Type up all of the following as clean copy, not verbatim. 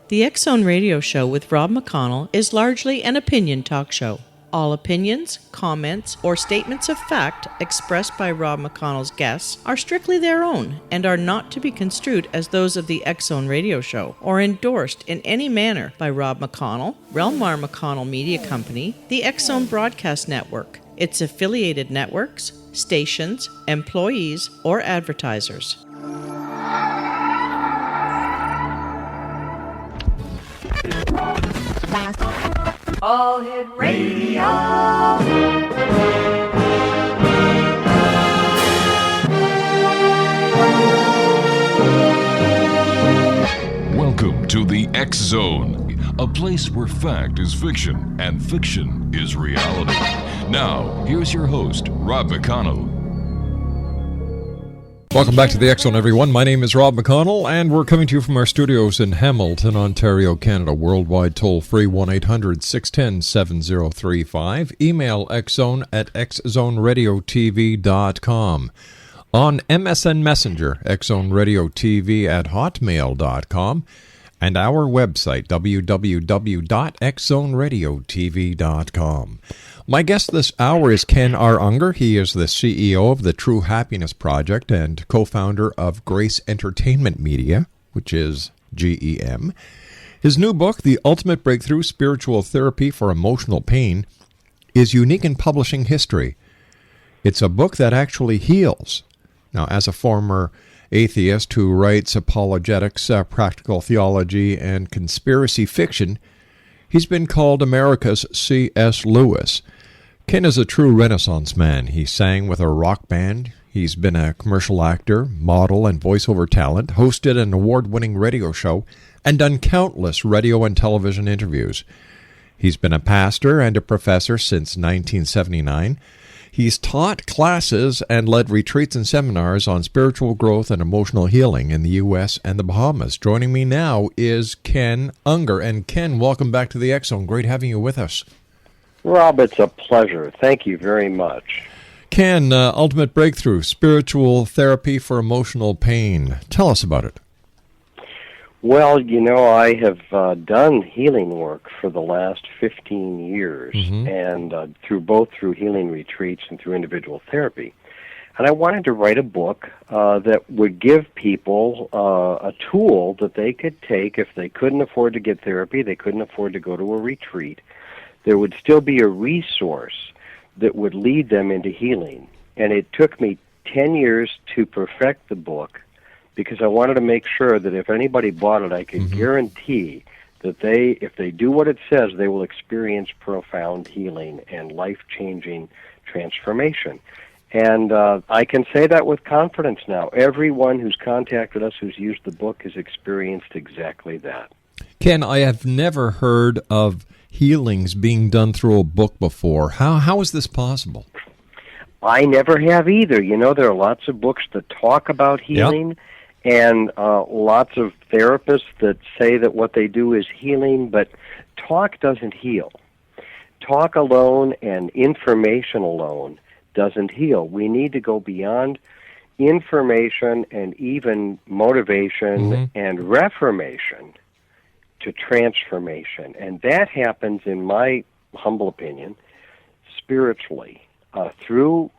The X Zone Radio Show with Rob McConnell is largely an opinion talk show. All opinions, comments, or statements of fact expressed by Rob McConnell's guests are strictly their own and are not to be construed as those of the X Zone Radio Show or endorsed in any manner by Rob McConnell, Relmar McConnell Media Company, the X Zone Broadcast Network, its affiliated networks, stations, employees, or advertisers. All Hit Radio. Welcome to the X Zone, a place where fact is fiction and fiction is reality. Now, here's your host, Rob McConnell. Welcome back to the X Zone, everyone. My name is Rob McConnell, and we're coming to you from our studios in Hamilton, Ontario, Canada. Worldwide toll-free 1-800-610-7035. Email xzone@xzoneradiotv.com. On MSN Messenger, xzoneradiotv@hotmail.com. And our website, www.xzoneradiotv.com. My guest this hour is Ken R. Unger. He is the CEO of the True Happiness Project and co-founder of Grace Entertainment Media, which is GEM. His new book, The Ultimate Breakthrough: Spiritual Therapy for Emotional Pain, is unique in publishing history. It's a book that actually heals. Now, as a former atheist who writes apologetics, practical theology, and conspiracy fiction, he's been called America's C.S. Lewis. Ken is a true Renaissance man. He sang with a rock band. He's been a commercial actor, model, and voiceover talent, hosted an award-winning radio show, and done countless radio and television interviews. He's been a pastor and a professor since 1979. He's taught classes and led retreats and seminars on spiritual growth and emotional healing in the U.S. and the Bahamas. Joining me now is Ken Unger. And Ken, welcome back to the X Zone. Great having you with us. Rob, it's a pleasure. Thank you very much. Ken, Ultimate Breakthrough: Spiritual Therapy for Emotional Pain. Tell us about it. Well, you know, I have done healing work for the last 15 years, and through healing retreats and through individual therapy. And I wanted to write a book that would give people a tool that they could take if they couldn't afford to get therapy, they couldn't afford to go to a retreat. There would still be a resource that would lead them into healing. And it took me 10 years to perfect the book, because I wanted to make sure that if anybody bought it, I could guarantee that if they do what it says, they will experience profound healing and life-changing transformation. And I can say that with confidence now. Everyone who's contacted us who's used the book has experienced exactly that. Ken, I have never heard of healings being done through a book before. How is this possible? I never have either. You know, there are lots of books that talk about healing. Yep. And lots of therapists that say that what they do is healing, but talk doesn't heal. Talk alone and information alone doesn't heal. We need to go beyond information and even motivation and reformation to transformation. And that happens, in my humble opinion, spiritually. Through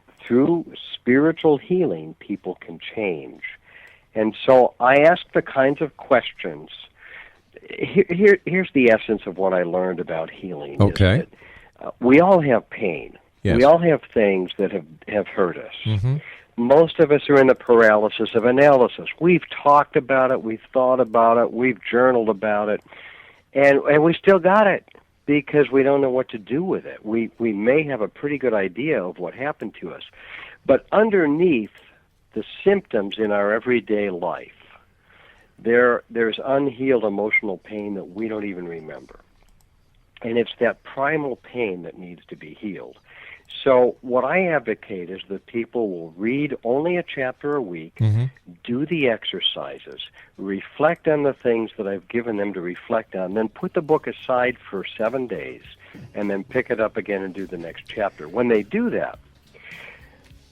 spiritual healing, people can change. And so I ask the kinds of questions. Here's the essence of what I learned about healing. Okay. Is that, we all have pain. Yes. We all have things that have hurt us. Most of us are in the paralysis of analysis. We've talked about it, we've thought about it, we've journaled about it, and we still got it because we don't know what to do with it. We may have a pretty good idea of what happened to us, but underneath the symptoms in our everyday life, there's unhealed emotional pain that we don't even remember. And it's that primal pain that needs to be healed. So what I advocate is that people will read only a chapter a week, do the exercises, reflect on the things that I've given them to reflect on, then put the book aside for 7 days, and then pick it up again and do the next chapter. When they do that,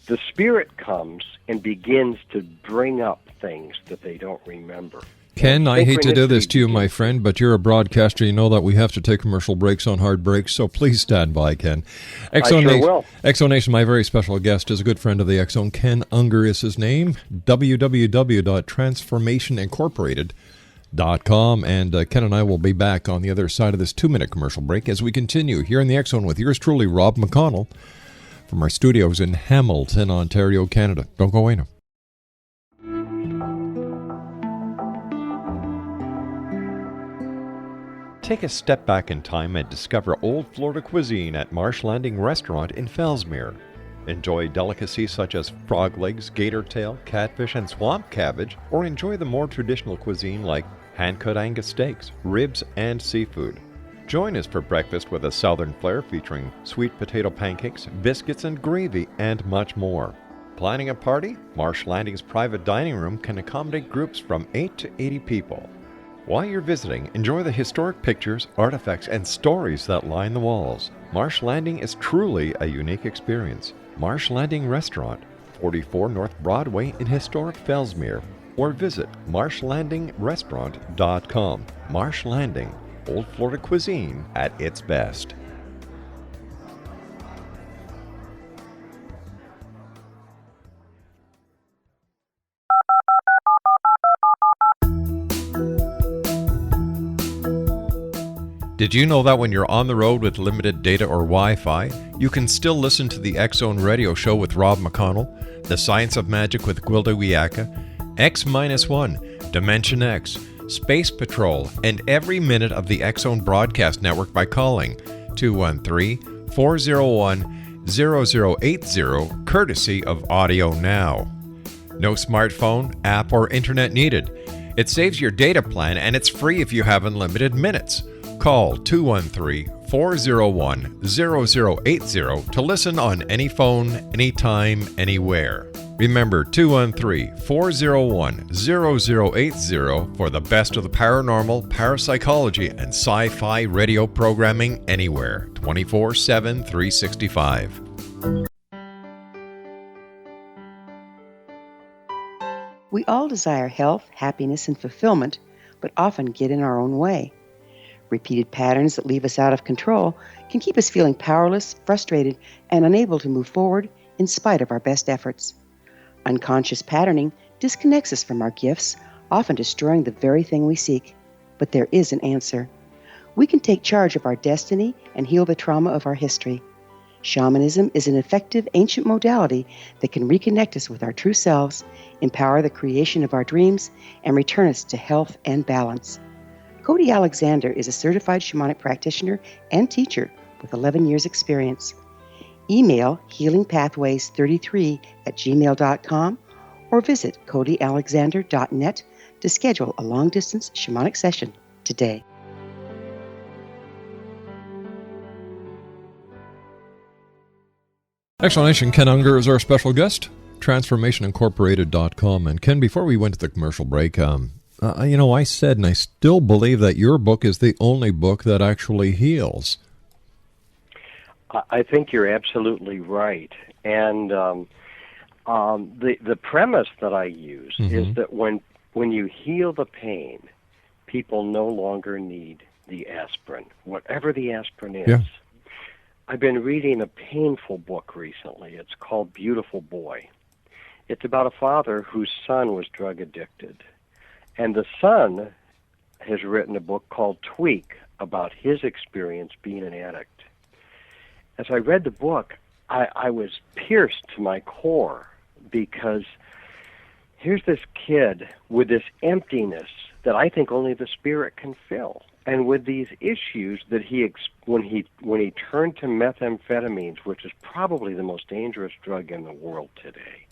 the Spirit comes and begins to bring up things that they don't remember. Ken, I hate to do this to you, my friend, but you're a broadcaster. You know that we have to take commercial breaks on hard breaks, so please stand by, Ken. I sure will. Exonation, my very special guest, is a good friend of the X Zone. Ken Unger is his name. www.transformationincorporated.com. And Ken and I will be back on the other side of this 2-minute commercial break as we continue here in the X Zone with yours truly, Rob McConnell, from our studios in Hamilton, Ontario, Canada. Don't go away now. Take a step back in time and discover old Florida cuisine at Marsh Landing Restaurant in Fellsmere. Enjoy delicacies such as frog legs, gator tail, catfish, and swamp cabbage, or enjoy the more traditional cuisine like hand-cut Angus steaks, ribs, and seafood. Join us for breakfast with a southern flair featuring sweet potato pancakes, biscuits and gravy, and much more. Planning a party? Marsh Landing's private dining room can accommodate groups from 8 to 80 people. While you're visiting, enjoy the historic pictures, artifacts, and stories that line the walls. Marsh Landing is truly a unique experience. Marsh Landing Restaurant, 44 North Broadway in historic Fellsmere, or visit marshlandingrestaurant.com. Marsh Landing, old Florida cuisine at its best. Did you know that when you're on the road with limited data or Wi-Fi, you can still listen to the X Zone Radio Show with Rob McConnell, The Science of Magic with Gwilda Wiyaka, X-1, Dimension X, Space Patrol, and every minute of the X Zone broadcast network by calling 213-401-0080, courtesy of Audio Now. No smartphone, app, or internet needed. It saves your data plan and it's free if you have unlimited minutes. Call 213-401-0080 to listen on any phone, anytime, anywhere. Remember 213-401-0080 for the best of the paranormal, parapsychology, and sci-fi radio programming anywhere, 24/7, 365. We all desire health, happiness, and fulfillment, but often get in our own way. Repeated patterns that leave us out of control can keep us feeling powerless, frustrated, and unable to move forward in spite of our best efforts. Unconscious patterning disconnects us from our gifts, often destroying the very thing we seek. But there is an answer. We can take charge of our destiny and heal the trauma of our history. Shamanism is an effective ancient modality that can reconnect us with our true selves, empower the creation of our dreams, and return us to health and balance. Cody Alexander is a certified shamanic practitioner and teacher with 11 years' experience. Email healingpathways33@gmail.com or visit codyalexander.net to schedule a long-distance shamanic session today. Explanation, Ken Unger is our special guest, transformationincorporated.com. And Ken, before we went to the commercial break, I said, and I still believe that your book is the only book that actually heals. I think you're absolutely right. And the premise that I use is that when you heal the pain, people no longer need the aspirin, whatever the aspirin is. Yeah. I've been reading a painful book recently. It's called Beautiful Boy. It's about a father whose son was drug addicted. And the son has written a book called Tweak about his experience being an addict. As I read the book, I was pierced to my core because here's this kid with this emptiness that I think only the spirit can fill, and with these issues that when he turned to methamphetamines, which is probably the most dangerous drug in the world today,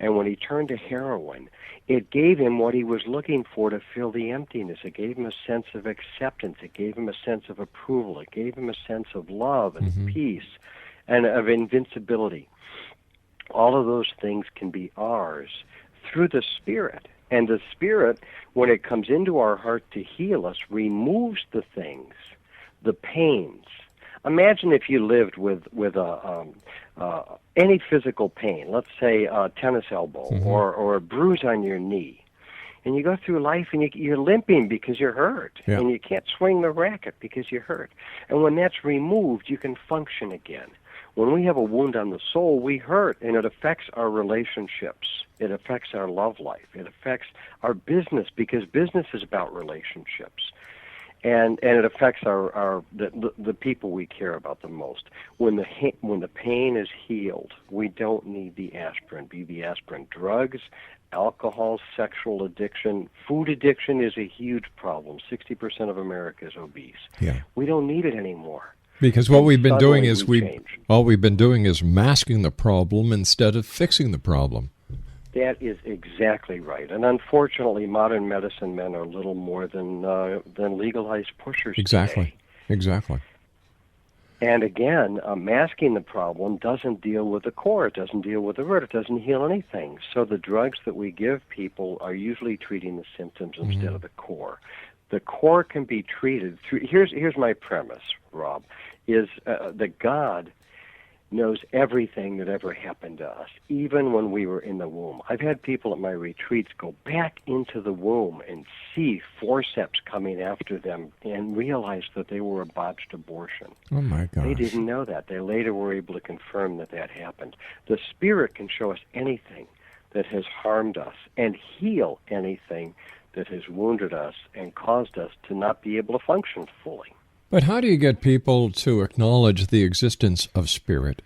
and when he turned to heroin, it gave him what he was looking for to fill the emptiness. It gave him a sense of acceptance. It gave him a sense of approval. It gave him a sense of love and peace and of invincibility. All of those things can be ours through the Spirit. And the Spirit, when it comes into our heart to heal us, removes the things, the pains. Imagine if you lived with any physical pain, let's say a tennis elbow or a bruise on your knee. And you go through life and you're limping because you're hurt. Yeah. And you can't swing the racket because you're hurt. And when that's removed, you can function again. When we have a wound on the soul, we hurt, and it affects our relationships. It affects our love life. It affects our business, because business is about relationships. And it affects the people we care about the most. When the pain is healed, we don't need the aspirin. Be the aspirin. Drugs, alcohol, sexual addiction, food addiction is a huge problem. 60% of America is obese. Yeah. We don't need it anymore. Because what we've been doing is change. we've been doing is masking the problem instead of fixing the problem. That is exactly right. And unfortunately, modern medicine men are little more than legalized pushers today. Exactly. And again, masking the problem doesn't deal with the core. It doesn't deal with the root. It doesn't heal anything. So the drugs that we give people are usually treating the symptoms instead of the core. The core can be treated through. Here's my premise, Rob, is that God knows everything that ever happened to us, even when we were in the womb. I've had people at my retreats go back into the womb and see forceps coming after them and realize that they were a botched abortion. Oh, my gosh. They didn't know that. They later were able to confirm that happened. The Spirit can show us anything that has harmed us and heal anything that has wounded us and caused us to not be able to function fully. But how do you get people to acknowledge the existence of spirit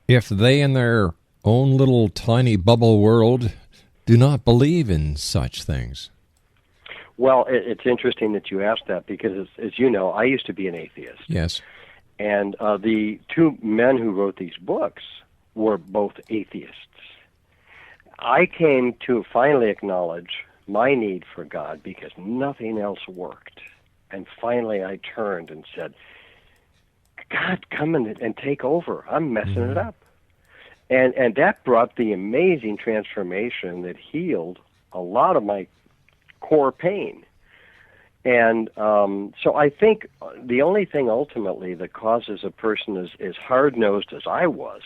if they, in their own little tiny bubble world, do not believe in such things? Well, it's interesting that you asked that, because, as you know, I used to be an atheist. Yes. And the two men who wrote these books were both atheists. I came to finally acknowledge my need for God because nothing else worked. And finally I turned and said, God, come and take over. I'm messing it up. And that brought the amazing transformation that healed a lot of my core pain. And so I think the only thing ultimately that causes a person as hard-nosed as I was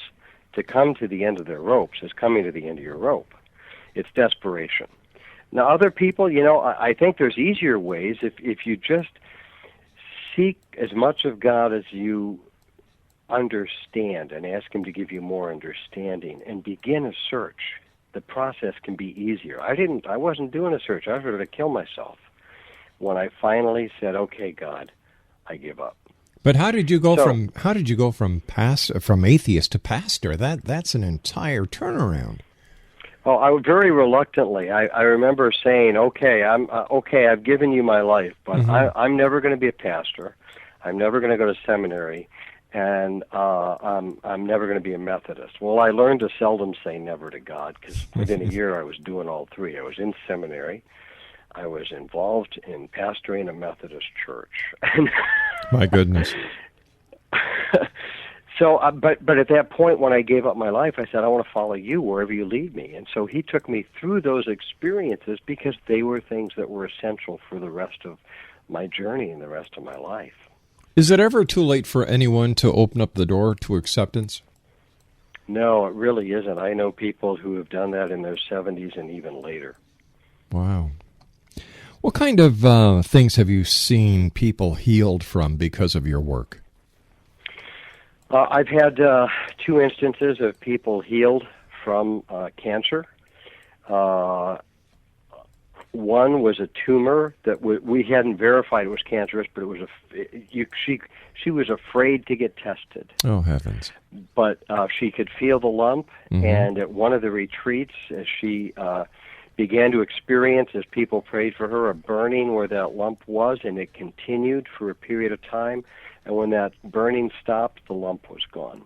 to come to the end of their ropes is coming to the end of your rope. It's desperation. Now, other people, I think there's easier ways if you just seek as much of God as you understand and ask Him to give you more understanding and begin a search. The process can be easier. I wasn't doing a search. I was ready to kill myself when I finally said, "Okay, God, I give up." But how did you go from atheist to pastor? That's an entire turnaround. Oh, I would very reluctantly. I remember saying, "Okay, I've given you my life, but I'm never going to be a pastor. I'm never going to go to seminary, and I'm never going to be a Methodist." Well, I learned to seldom say never to God, because within a year I was doing all three. I was in seminary, I was involved in pastoring a Methodist church. My goodness. So, but at that point when I gave up my life, I said, I want to follow you wherever you lead me. And so He took me through those experiences because they were things that were essential for the rest of my journey and the rest of my life. Is it ever too late for anyone to open up the door to acceptance? No, it really isn't. I know people who have done that in their 70s and even later. Wow. What kind of things have you seen people healed from because of your work? I've had two instances of people healed from cancer. One was a tumor that we hadn't verified it was cancerous, but it was she was afraid to get tested. Oh, heavens. But she could feel the lump, and at one of the retreats, as she began to experience, as people prayed for her, a burning where that lump was, and it continued for a period of time. And when that burning stopped, the lump was gone.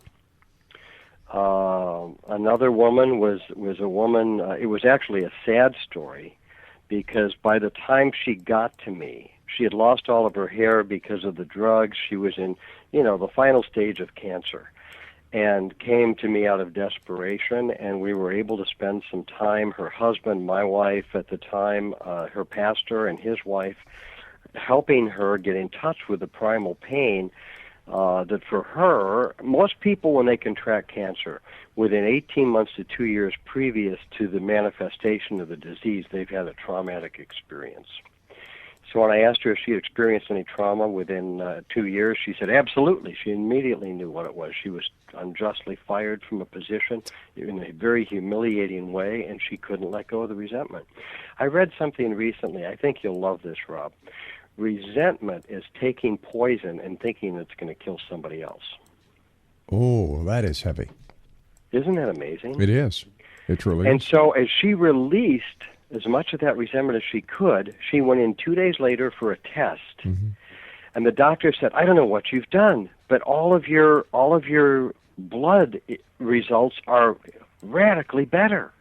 Another woman was a woman, it was actually a sad story, because by the time she got to me, she had lost all of her hair because of the drugs. She was in, the final stage of cancer, and came to me out of desperation, and we were able to spend some time, her husband, my wife at the time, her pastor and his wife, helping her get in touch with the primal pain that for her, most people when they contract cancer, within 18 months to 2 years previous to the manifestation of the disease, they've had a traumatic experience. So when I asked her if she had experienced any trauma within 2 years, she said absolutely. She immediately knew what it was. She was unjustly fired from a position in a very humiliating way, and she couldn't let go of the resentment. I read something recently. I think you'll love this, Rob. Resentment is taking poison and thinking it's going to kill somebody else. Oh, that is heavy. Isn't that amazing? It is. It truly is. And so as she released as much of that resentment as she could, she went in 2 days later for a test. Mm-hmm. And the doctor said, I don't know what you've done, but all of your blood results are radically better.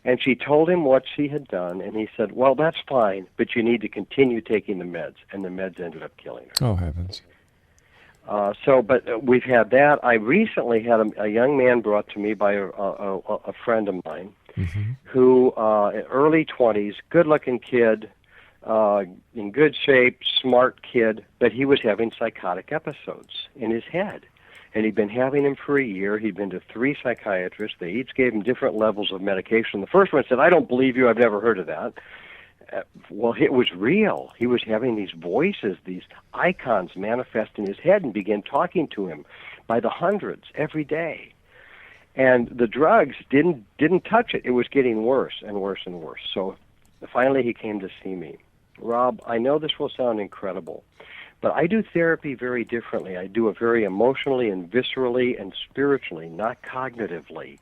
And she told him what she had done, and he said, well, that's fine, but you need to continue taking the meds. And the meds ended up killing her. Oh, heavens. But we've had that. I recently had a young man brought to me by a friend of mine, mm-hmm. who, early 20s, good-looking kid, in good shape, smart kid, but he was having psychotic episodes in his head. And he'd been having them for a year. He'd been to 3 psychiatrists. They each gave him different levels of medication. The first one said, I don't believe you. I've never heard of that. Well, it was real. He was having these voices, these icons manifest in his head and began talking to him by the hundreds every day. And the drugs didn't touch it. It was getting worse and worse and worse. So finally he came to see me. Rob, I know this will sound incredible, but I do therapy very differently. I do it very emotionally and viscerally and spiritually, not cognitively.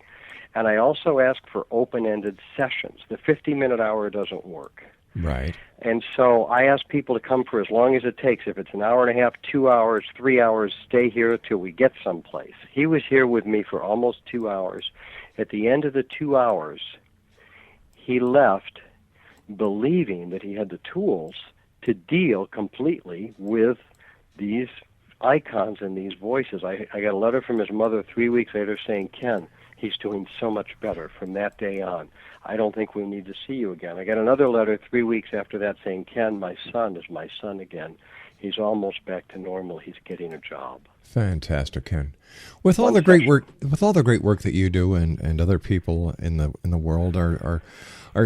And I also ask for open-ended sessions. The 50-minute hour doesn't work. Right. And so I ask people to come for as long as it takes. If it's an hour and a half, 2 hours, 3 hours, stay here till we get someplace. He was here with me for almost 2 hours. At the end of the 2 hours, he left believing that he had the tools to deal completely with these icons and these voices. I got a letter from his mother 3 weeks later saying, Ken, he's doing so much better from that day on. I don't think we need to see you again. I got another letter 3 weeks after that saying, Ken, my son is my son again. He's almost back to normal. He's getting a job. Fantastic, Ken. With all the great work that you do and other people in the world are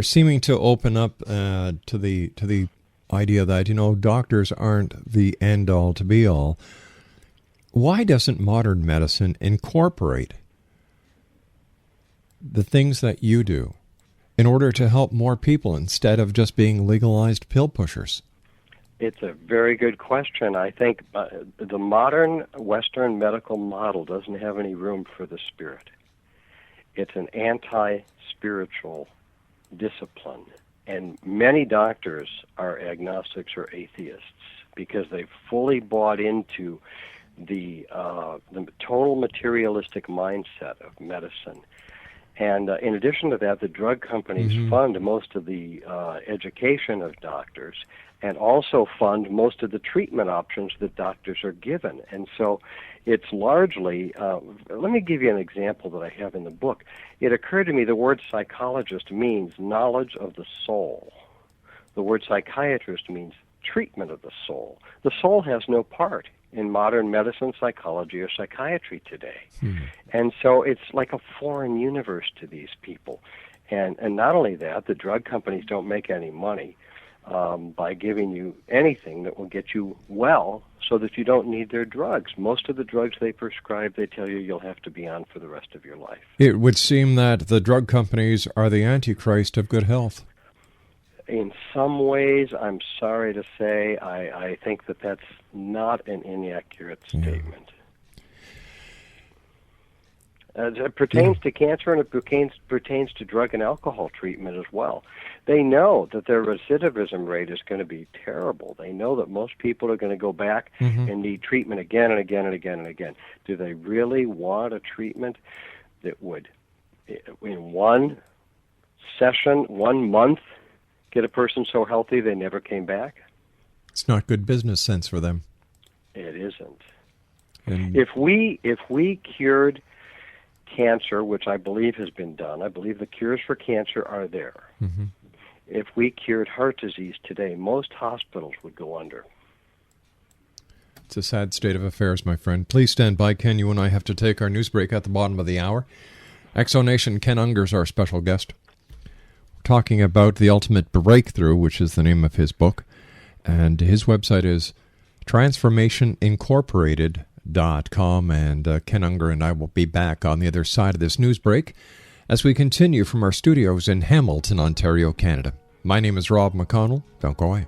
seeming to open up to the idea that, doctors aren't the end all to be all. Why doesn't modern medicine incorporate the things that you do in order to help more people instead of just being legalized pill pushers? It's a very good question. I think the modern Western medical model doesn't have any room for the spirit. It's an anti-spiritual discipline. And many doctors are agnostics or atheists because they've fully bought into the total materialistic mindset of medicine. And in addition to that, the drug companies mm-hmm. fund most of the education of doctors and also fund most of the treatment options that doctors are given. And so it's largely, let me give you an example that I have in the book. It occurred to me the word psychologist means knowledge of the soul. The word psychiatrist means treatment of the soul. The soul has no part in modern medicine, psychology, or psychiatry today. And so it's like a foreign universe to these people. And not only that, the drug companies don't make any money by giving you anything that will get you well so that you don't need their drugs. Most of the drugs they prescribe, they tell you'll have to be on for the rest of your life. It would seem that the drug companies are the Antichrist of good health. In some ways, I'm sorry to say, I think that that's not an inaccurate statement. It pertains to cancer, and it pertains to drug and alcohol treatment as well. They know that their recidivism rate is going to be terrible. They know that most people are going to go back mm-hmm. and need treatment again and again and again and again. Do they really want a treatment that would, in one session, 1 month, get a person so healthy they never came back? It's not good business sense for them. It isn't. And if we cured cancer, which I believe has been done, I believe the cures for cancer are there. Mm-hmm. If we cured heart disease today, most hospitals would go under. It's a sad state of affairs, my friend. Please stand by, Ken. You and I have to take our news break at the bottom of the hour. Exonation Ken Unger is our special guest. We're talking about The Ultimate Breakthrough, which is the name of his book. And his website is transformationincorporated.com. And Ken Unger and I will be back on the other side of this news break as we continue from our studios in Hamilton, Ontario, Canada. My name is Rob McConnell. Don't go away.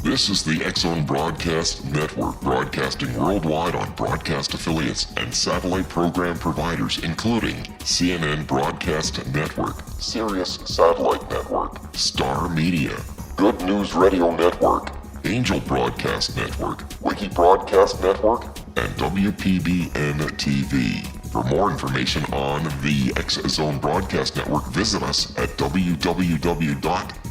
This is the X-Zone Broadcast Network, broadcasting worldwide on broadcast affiliates and satellite program providers, including CNN Broadcast Network, Sirius Satellite Network, Star Media, Good News Radio Network, Angel Broadcast Network, Wiki Broadcast Network, and WPBN TV. For more information on the X-Zone Broadcast Network, visit us at www.xzbn.net.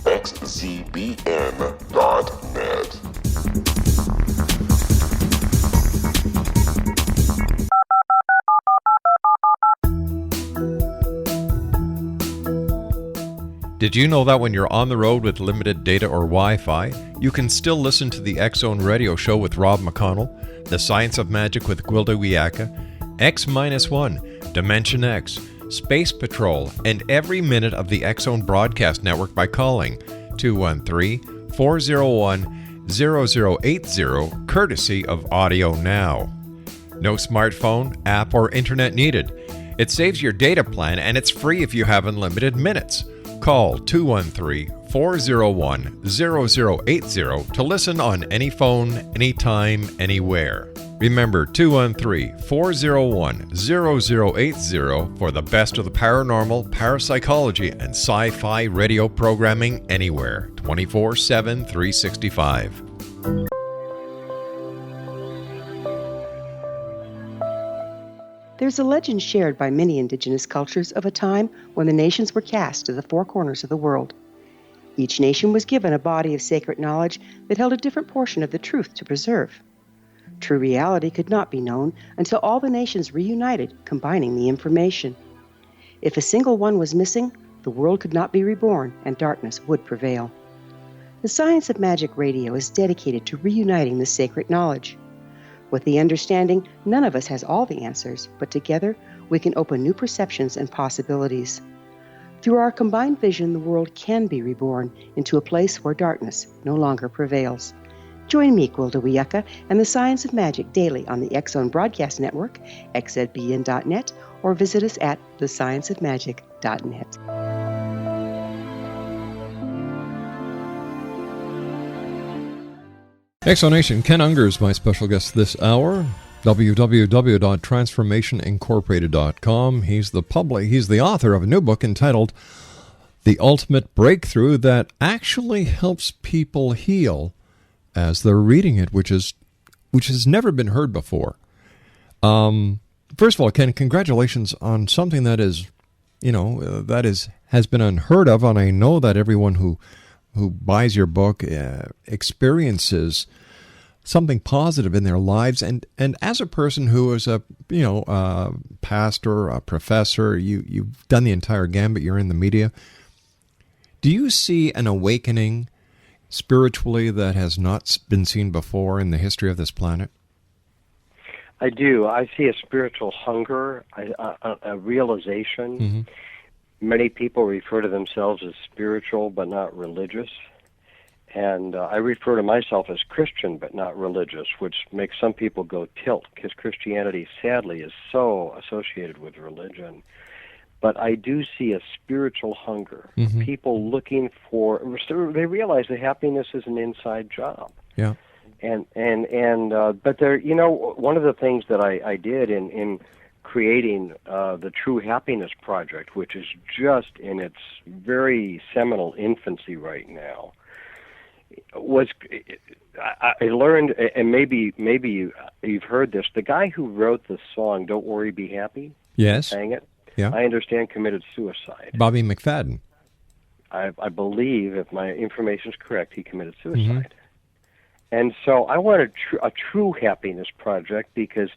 Did you know that when you're on the road with limited data or Wi-Fi, you can still listen to the X-Zone Radio Show with Rob McConnell, The Science of Magic with Gwilda Wiyaka, X-1, Dimension X, Space Patrol, and every minute of the X-Zone Broadcast Network by calling 213-401-0080, courtesy of Audio Now. No smartphone, app, or internet needed. It saves your data plan, and it's free if you have unlimited minutes. Call 213-401-0080 to listen on any phone, anytime, anywhere. Remember, 213-401-0080 for the best of the paranormal, parapsychology, and sci-fi radio programming anywhere, 24/7, 365. There's a legend shared by many indigenous cultures of a time when the nations were cast to the four corners of the world. Each nation was given a body of sacred knowledge that held a different portion of the truth to preserve. True reality could not be known until all the nations reunited, combining the information. If a single one was missing, the world could not be reborn and darkness would prevail. The Science of Magic Radio is dedicated to reuniting the sacred knowledge. With the understanding, none of us has all the answers, but together we can open new perceptions and possibilities. Through our combined vision, the world can be reborn into a place where darkness no longer prevails. Join me, Gwilda Wiyaka, and the Science of Magic daily on the X-Zone Broadcast Network, xzbn.net, or visit us at thescienceofmagic.net. Exonation Ken Unger is my special guest this hour. www.transformationincorporated.com. He's the author of a new book entitled The Ultimate Breakthrough that actually helps people heal as they're reading it, which has never been heard before. First of all, Ken, congratulations on something that has been unheard of, and I know that everyone who buys your book experiences something positive in their lives. And as a person who is a pastor, a professor, you've done the entire gambit. You're in the media. Do you see an awakening spiritually that has not been seen before in the history of this planet? I do. I see a spiritual hunger, a realization. Mm-hmm. Many people refer to themselves as spiritual but not religious. And I refer to myself as Christian but not religious, which makes some people go tilt, because Christianity, sadly, is so associated with religion. But I do see a spiritual hunger. Mm-hmm. People looking for, they realize that happiness is an inside job. Yeah. But there, one of the things that I did in creating the True Happiness Project, which is just in its very seminal infancy right now, was I learned, and maybe you've heard this, the guy who wrote the song "Don't Worry, Be Happy," yes, sang it. Yeah. I understand committed suicide. Bobby McFadden. I believe, if my information is correct, he committed suicide. Mm-hmm. And so I wanted a true happiness project, because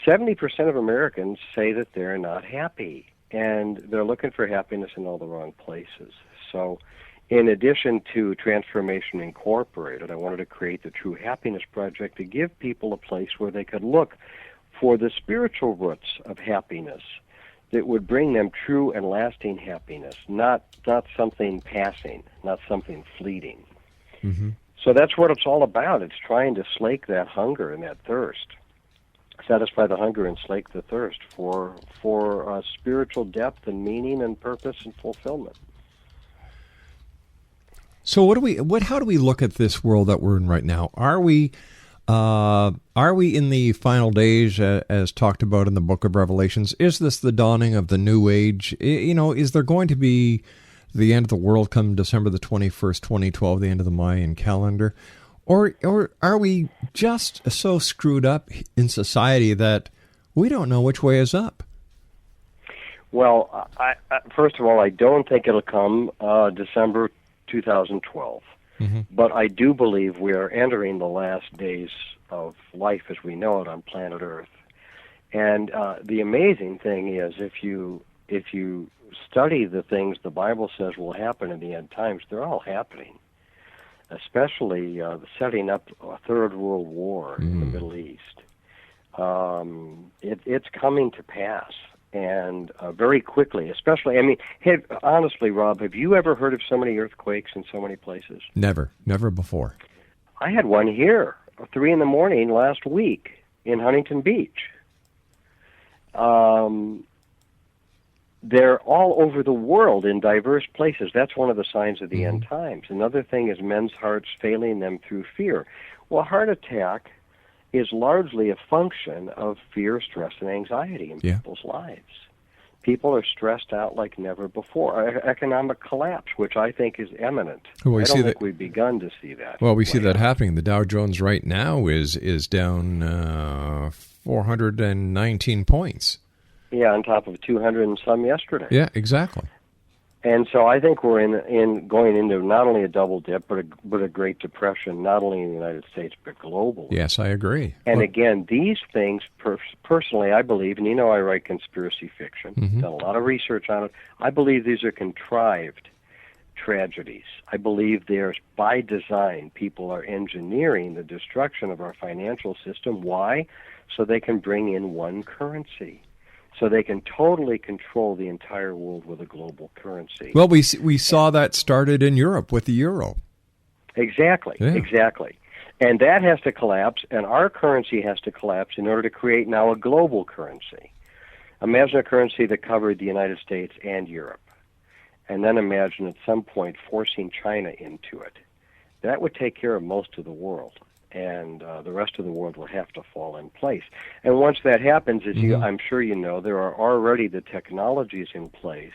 70% of Americans say that they're not happy, and they're looking for happiness in all the wrong places. So in addition to Transformation Incorporated, I wanted to create the True Happiness Project to give people a place where they could look for the spiritual roots of happiness that would bring them true and lasting happiness, not something passing, not something fleeting. Mm-hmm. So that's what it's all about. It's trying to slake that hunger and that thirst, satisfy the hunger and slake the thirst for spiritual depth and meaning and purpose and fulfillment. So how do we look at this world that we're in right now? Are we in the final days, as talked about in the book of Revelations? Is this the dawning of the new age? Is there going to be the end of the world come December the 21st, 2012, the end of the Mayan calendar? Or are we just so screwed up in society that we don't know which way is up? Well, I first of all, I don't think it'll come December 2012. Mm-hmm. But I do believe we are entering the last days of life as we know it on planet Earth. And the amazing thing is, if you study the things the Bible says will happen in the end times, they're all happening. Especially the setting up a third world war in the Middle East. It's coming to pass. And very quickly, especially, honestly, Rob, have you ever heard of so many earthquakes in so many places? Never before. I had one here, 3 a.m. last week in Huntington Beach. They're all over the world in diverse places. That's one of the signs of the end times. Another thing is men's hearts failing them through fear. Well, heart attack is largely a function of fear, stress, and anxiety in people's lives. People are stressed out like never before. Economic collapse, which I think is imminent. Well, I don't think we've begun to see that. Well, we see that happening. The Dow Jones right now is down 419 points. Yeah, on top of 200 and some yesterday. Yeah, exactly. And so I think we're in going into not only a double dip, but a Great Depression, not only in the United States, but globally. Yes, I agree. And again, these things, personally, I believe, and I write conspiracy fiction, done a lot of research on it, I believe these are contrived tragedies. I believe there's, by design, people are engineering the destruction of our financial system. Why? So they can bring in one currency. So they can totally control the entire world with a global currency. Well, we saw that started in Europe with the euro. Exactly, exactly. And that has to collapse, and our currency has to collapse in order to create now a global currency. Imagine a currency that covered the United States and Europe. And then imagine at some point forcing China into it. That would take care of most of the world. And the rest of the world will have to fall in place. And once that happens, as I'm sure you know, there are already the technologies in place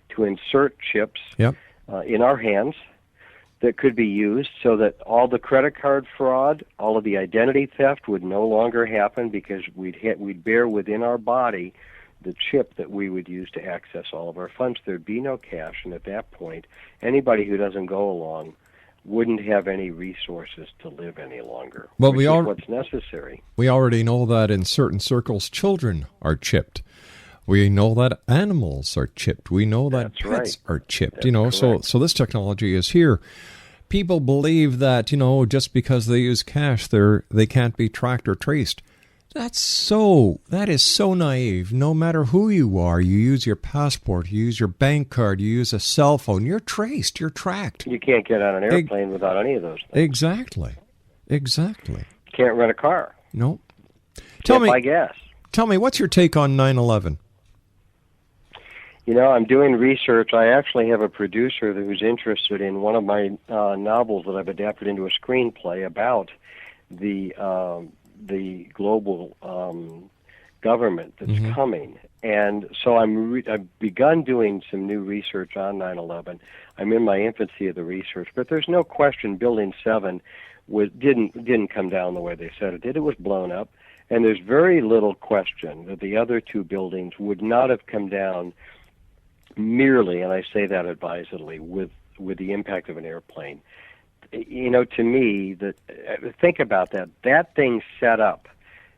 to insert chips in our hands that could be used so that all the credit card fraud, all of the identity theft would no longer happen because we'd bear within our body the chip that we would use to access all of our funds. There'd be no cash, and at that point, anybody who doesn't go along wouldn't have any resources to live any longer. Well, which is what's necessary. We already know that in certain circles, children are chipped. We know that animals are chipped. We know that pets are chipped. So this technology is here. People believe that just because they use cash, they can't be tracked or traced. That is so naive. No matter who you are, you use your passport, you use your bank card, you use a cell phone, you're traced, you're tracked. You can't get on an airplane without any of those things. Exactly. Can't rent a car. No. Can't buy gas. Tell me, what's your take on 9/11? I'm doing research. I actually have a producer who's interested in one of my novels that I've adapted into a screenplay about the global government that's coming. And so I've begun doing some new research on 9/11. I'm in my infancy of the research, but there's no question Building 7 didn't come down the way they said it did. It was blown up, and there's very little question that the other two buildings would not have come down merely, and I say that advisedly, with the impact of an airplane. To me, think about that. That thing set up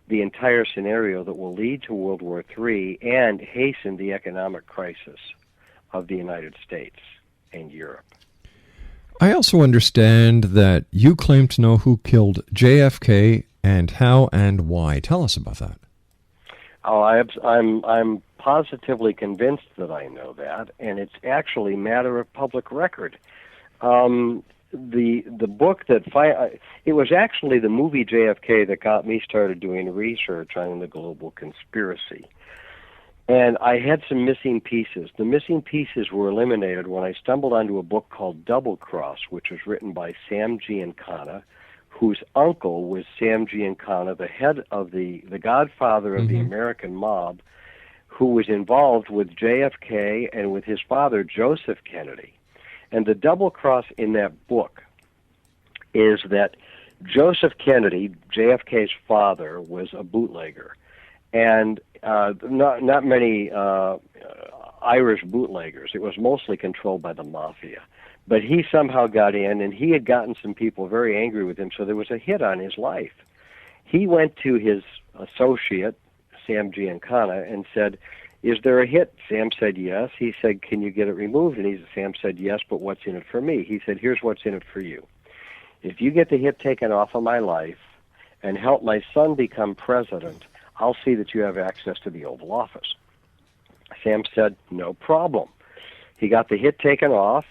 the entire scenario that will lead to World War III and hasten the economic crisis of the United States and Europe. I also understand that you claim to know who killed JFK and how and why. Tell us about that. Oh, I'm positively convinced that I know that, and it's actually matter of public record. The book that it was actually the movie JFK that got me started doing research on the global conspiracy. And I had some missing pieces. The missing pieces were eliminated when I stumbled onto a book called Double Cross, which was written by Sam Giancana, whose uncle was Sam Giancana, the head of the godfather of the American mob, who was involved with JFK and with his father, Joseph Kennedy. And the double cross in that book is that Joseph Kennedy, JFK's father, was a bootlegger. And not many Irish bootleggers. It was mostly controlled by the mafia. But he somehow got in, and he had gotten some people very angry with him, so there was a hit on his life. He went to his associate, Sam Giancana, and said, "Is there a hit?" Sam said yes. He said, "Can you get it removed?" And Sam said, "Yes, but what's in it for me?" He said, "Here's what's in it for you. If you get the hit taken off of my life and help my son become president, I'll see that you have access to the Oval Office." Sam said, "No problem." He got the hit taken off.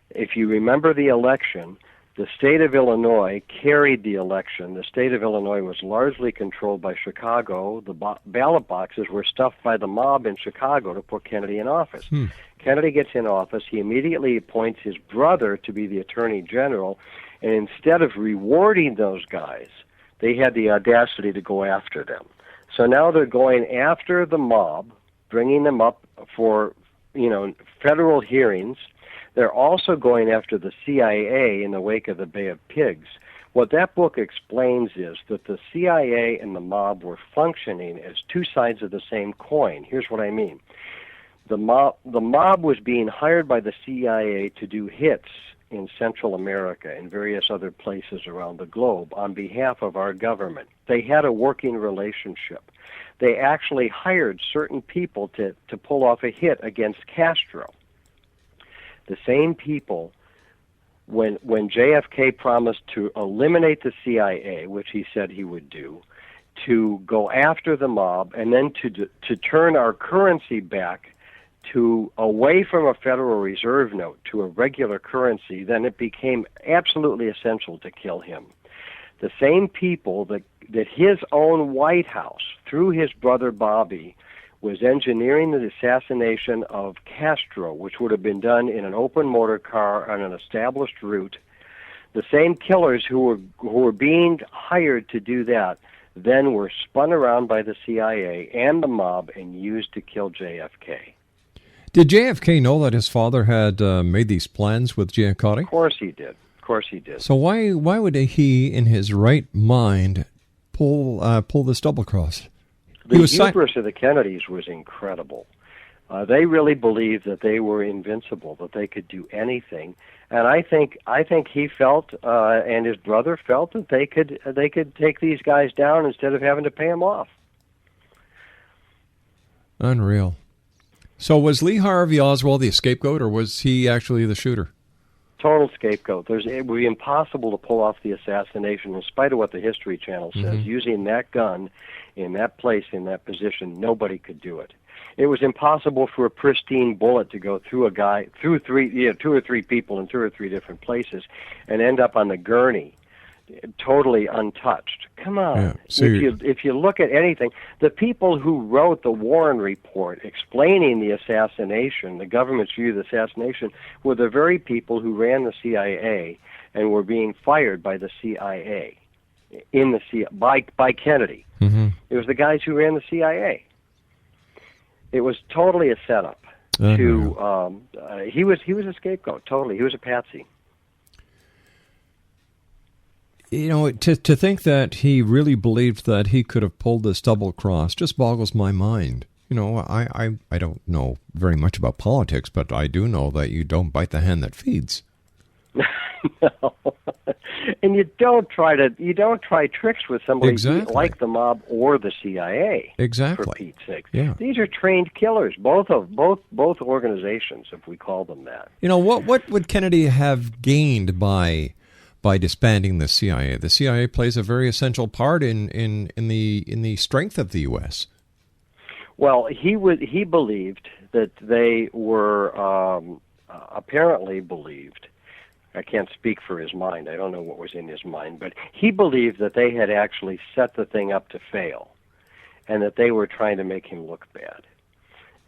If you remember the election, the state of Illinois carried the election. The state of Illinois was largely controlled by Chicago. The ballot boxes were stuffed by the mob in Chicago to put Kennedy in office. Kennedy gets in office. He immediately appoints his brother to be the attorney general. And instead of rewarding those guys, they had the audacity to go after them. So now they're going after the mob, bringing them up for, federal hearings. They're also going after the CIA in the wake of the Bay of Pigs. What that book explains is that the CIA and the mob were functioning as two sides of the same coin. Here's what I mean. The mob was being hired by the CIA to do hits in Central America and various other places around the globe on behalf of our government. They had a working relationship. They actually hired certain people to pull off a hit against Castro. The same people, when JFK promised to eliminate the CIA, which he said he would do, to go after the mob, and then to turn our currency back to away from a Federal Reserve note to a regular currency, then it became absolutely essential to kill him. The same people that his own White House, through his brother Bobby, was engineering the assassination of Castro, which would have been done in an open motor car on an established route. The same killers who were being hired to do that then were spun around by the CIA and the mob and used to kill JFK. Did JFK know that his father had made these plans with Giancarlo? Of course he did. Of course he did. So why would he, in his right mind, pull this double cross? The hubris of the Kennedys was incredible. They really believed that they were invincible, that they could do anything, and I think he felt, and his brother felt, that they could take these guys down instead of having to pay them off. Unreal. So was Lee Harvey Oswald the scapegoat, or was he actually the shooter? Total scapegoat. It would be impossible to pull off the assassination, in spite of what the History Channel says. Using that gun in that place, in that position, nobody could do it. It was impossible for a pristine bullet to go through two or three people in two or three different places, and end up on the gurney, totally untouched. Come on. Yeah, if you look at anything, the people who wrote the Warren Report explaining the assassination, the government's view of the assassination, were the very people who ran the CIA and were being fired by the CIA by Kennedy. It was the guys who ran the CIA. It was totally a setup. He was a scapegoat. Totally, he was a patsy. You know, to think that he really believed that he could have pulled this double cross just boggles my mind. You know, I don't know very much about politics, but I do know that you don't bite the hand that feeds. No. And you don't try tricks with somebody Exactly. like the mob or the CIA. Exactly. For Pete's sake. Yeah. These are trained killers, both organizations, if we call them that. What would Kennedy have gained by disbanding the CIA? The CIA plays a very essential part in the strength of the U.S. Well, he believed that they were apparently believed. I can't speak for his mind. I don't know what was in his mind, but he believed that they had actually set the thing up to fail, and that they were trying to make him look bad.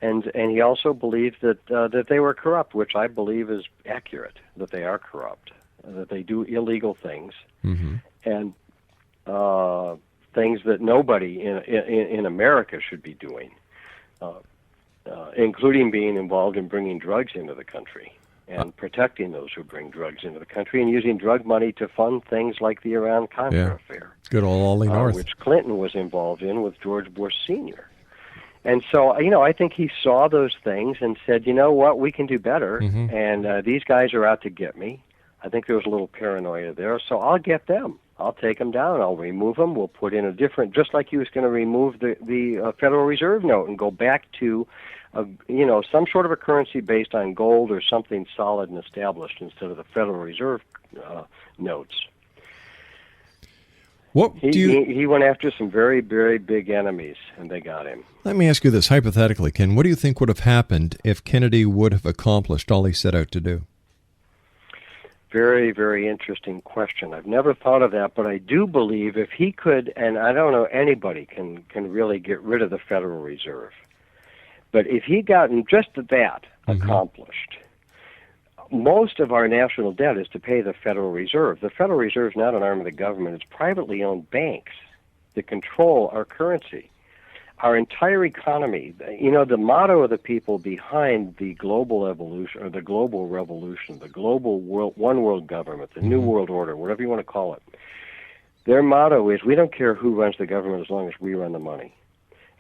And he also believed that they were corrupt, which I believe is accurate. That they are corrupt, that they do illegal things, and things that nobody in America should be doing, including being involved in bringing drugs into the country and protecting those who bring drugs into the country, and using drug money to fund things like the Iran-Contra affair. Good old Ollie North. Which Clinton was involved in with George Bush Sr. And so, I think he saw those things and said, you know what, we can do better, and these guys are out to get me. I think there was a little paranoia there, so I'll get them. I'll take them down. I'll remove them. We'll put in a different, just like he was going to remove the Federal Reserve note and go back to some sort of a currency based on gold or something solid and established instead of the Federal Reserve notes. He went after some very, very big enemies, and they got him. Let me ask you this hypothetically, Ken. What do you think would have happened if Kennedy would have accomplished all he set out to do? Very, very interesting question. I've never thought of that, but I do believe if he could, and I don't know anybody can really get rid of the Federal Reserve, but if he gotten just that accomplished, most of our national debt is to pay the Federal Reserve. The Federal Reserve is not an arm of the government. It's privately owned banks that control our currency. Our entire economy, the motto of the people behind the global evolution, or the global revolution, the global one world government, the new world order, whatever you want to call it, their motto is, we don't care who runs the government as long as we run the money.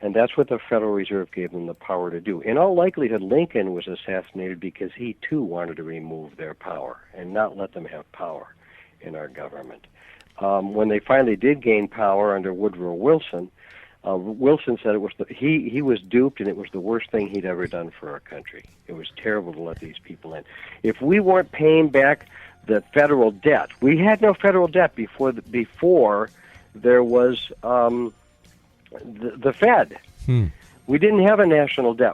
And that's what the Federal Reserve gave them the power to do. In all likelihood, Lincoln was assassinated because he, too, wanted to remove their power and not let them have power in our government. When they finally did gain power under Woodrow Wilson, Wilson said he was duped, and it was the worst thing he'd ever done for our country. It was terrible to let these people in. If we weren't paying back the federal debt, we had no federal debt before there was the Fed. We didn't have a national debt.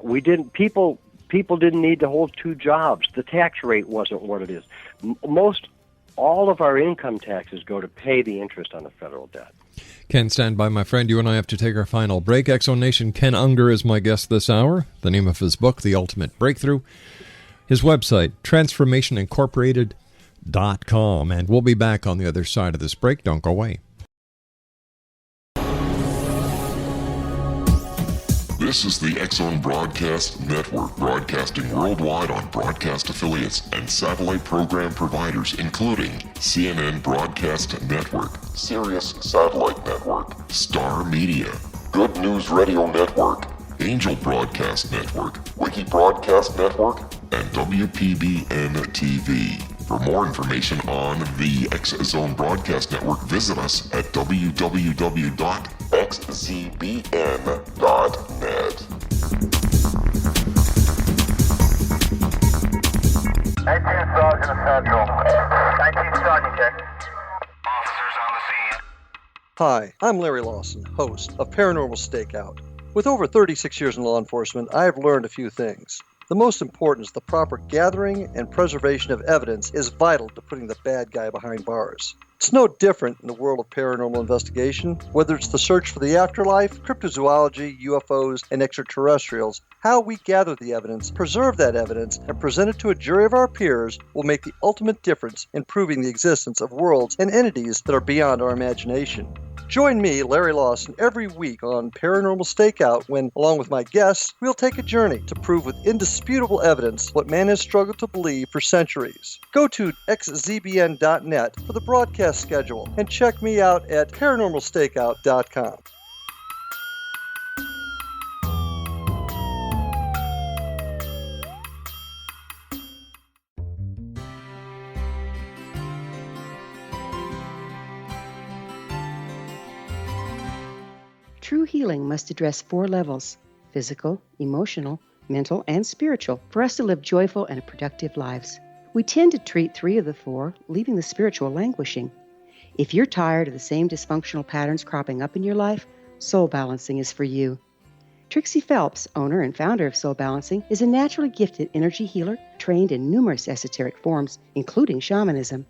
People didn't need to hold two jobs. The tax rate wasn't what it is. All of our income taxes go to pay the interest on the federal debt. Ken, stand by, my friend. You and I have to take our final break. Exonation Ken Unger is my guest this hour. The name of his book, The Ultimate Breakthrough. His website, transformationincorporated.com. And we'll be back on the other side of this break. Don't go away. This is the X-Zone Broadcast Network, broadcasting worldwide on broadcast affiliates and satellite program providers, including CNN Broadcast Network, Sirius Satellite Network, Star Media, Good News Radio Network, Angel Broadcast Network, Wiki Broadcast Network, and WPBN TV. For more information on the X-Zone Broadcast Network, visit us at www.xzbn.net. 19 Sergeant Central. 19 Sergeant, check. Officers on the scene. Hi, I'm Larry Lawson, host of Paranormal Stakeout. With over 36 years in law enforcement, I have learned a few things. The most important is the proper gathering and preservation of evidence is vital to putting the bad guy behind bars. It's no different in the world of paranormal investigation. Whether it's the search for the afterlife, cryptozoology, UFOs, and extraterrestrials, how we gather the evidence, preserve that evidence, and present it to a jury of our peers will make the ultimate difference in proving the existence of worlds and entities that are beyond our imagination. Join me, Larry Lawson, every week on Paranormal Stakeout when, along with my guests, we'll take a journey to prove with indisputable evidence what man has struggled to believe for centuries. Go to xzbn.net for the broadcast schedule and check me out at paranormalstakeout.com. True healing must address 4 levels: physical, emotional, mental, and spiritual, for us to live joyful and productive lives. We tend to treat 3 of the 4, leaving the spiritual languishing. If you're tired of the same dysfunctional patterns cropping up in your life, Soul Balancing is for you. Trixie Phelps, owner and founder of Soul Balancing, is a naturally gifted energy healer trained in numerous esoteric forms, including shamanism.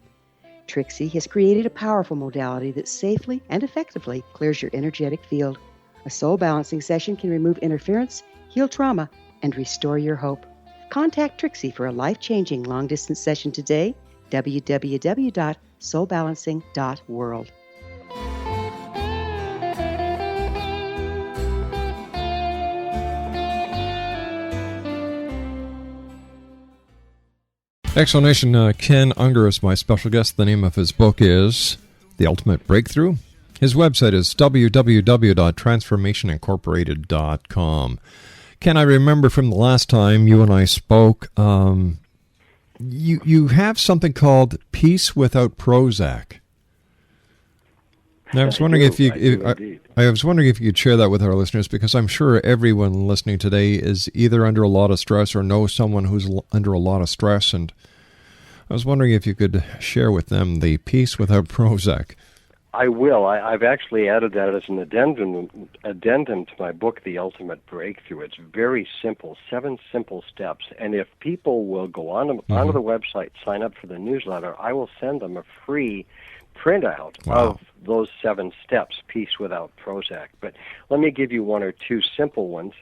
Trixie has created a powerful modality that safely and effectively clears your energetic field. A Soul Balancing session can remove interference, heal trauma, and restore your hope. Contact Trixie for a life-changing long-distance session today. www.soulbalancing.world. Explanation, Ken Unger is my special guest. The name of his book is The Ultimate Breakthrough. His website is www.transformationincorporated.com. Ken, I remember from the last time you and I spoke, you have something called Peace Without Prozac. And I was wondering if you could share that with our listeners, because I'm sure everyone listening today is either under a lot of stress or knows someone who's under a lot of stress, and I was wondering if you could share with them the Peace Without Prozac. I will. I've actually added that as an addendum to my book, The Ultimate Breakthrough. It's very simple, 7 simple steps. And if people will go onto the website, sign up for the newsletter, I will send them a free printout of those 7 steps, Peace Without Prozac. But let me give you 1 or 2 simple ones.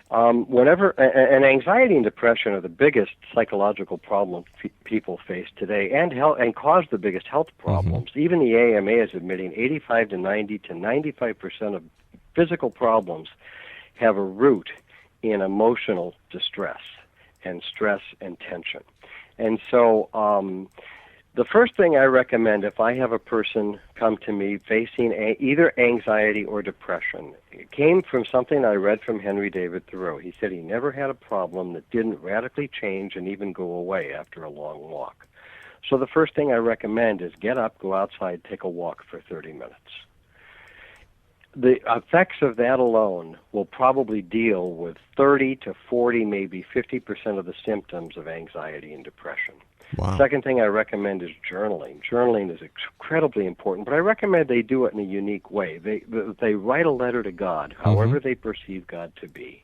And anxiety and depression are the biggest psychological problems people face today, and cause the biggest health problems. Even the AMA is admitting 85 to 90 to 95% of physical problems have a root in emotional distress and stress and tension. And so the first thing I recommend, if I have a person come to me facing either anxiety or depression, it came from something I read from Henry David Thoreau. He said he never had a problem that didn't radically change and even go away after a long walk. So the first thing I recommend is get up, go outside, take a walk for 30 minutes. The effects of that alone will probably deal with 30 to 40, maybe 50% of the symptoms of anxiety and depression. Wow. Second thing I recommend is journaling. Journaling is incredibly important, but I recommend they do it in a unique way. They write a letter to God, however they perceive God to be,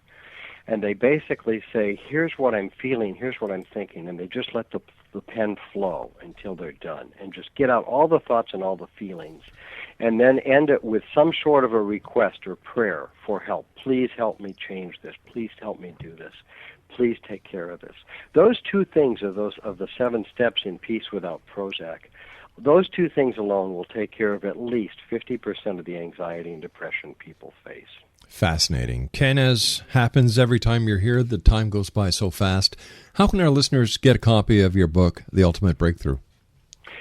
and they basically say, here's what I'm feeling, here's what I'm thinking, and they just let the pen flow until they're done, and just get out all the thoughts and all the feelings, and then end it with some sort of a request or prayer for help. Please help me change this. Please help me do this. Please take care of this. Those 2 things of the 7 steps in Peace Without Prozac, those 2 things alone will take care of at least 50% of the anxiety and depression people face. Fascinating. Ken, as happens every time you're here, the time goes by so fast. How can our listeners get a copy of your book, The Ultimate Breakthrough?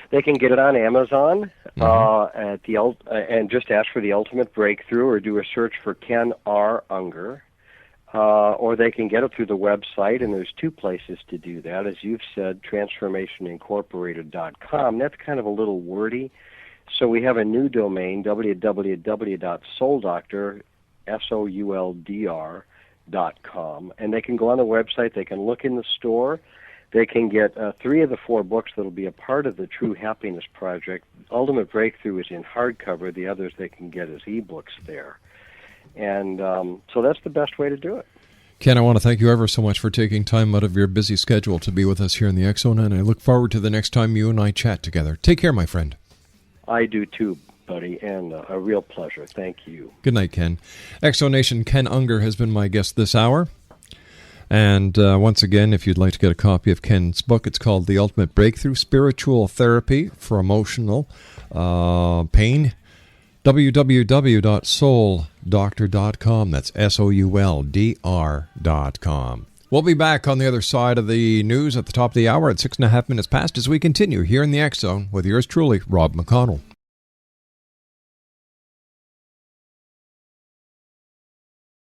They can get it on Amazon and just ask for The Ultimate Breakthrough, or do a search for Ken R. Unger. Or they can get it through the website, and there's 2 places to do that. As you've said, transformationincorporated.com. That's kind of a little wordy. So we have a new domain, www.souldr.com. And they can go on the website. They can look in the store. They can get 3 of the 4 books that will be a part of the True Happiness Project. Ultimate Breakthrough is in hardcover. The others they can get as ebooks there. And so that's the best way to do it. Ken, I want to thank you ever so much for taking time out of your busy schedule to be with us here in the X Zone, and I look forward to the next time you and I chat together. Take care, my friend. I do too, buddy, and a real pleasure. Thank you. Good night, Ken. X Zone Nation, Ken Unger has been my guest this hour. And once again, if you'd like to get a copy of Ken's book, it's called The Ultimate Breakthrough, Spiritual Therapy for Emotional Pain. www.souldr.com. That's SOULDR.com. We'll be back on the other side of the news at the top of the hour at 6.5 minutes past as we continue here in the X Zone with yours truly, Rob McConnell.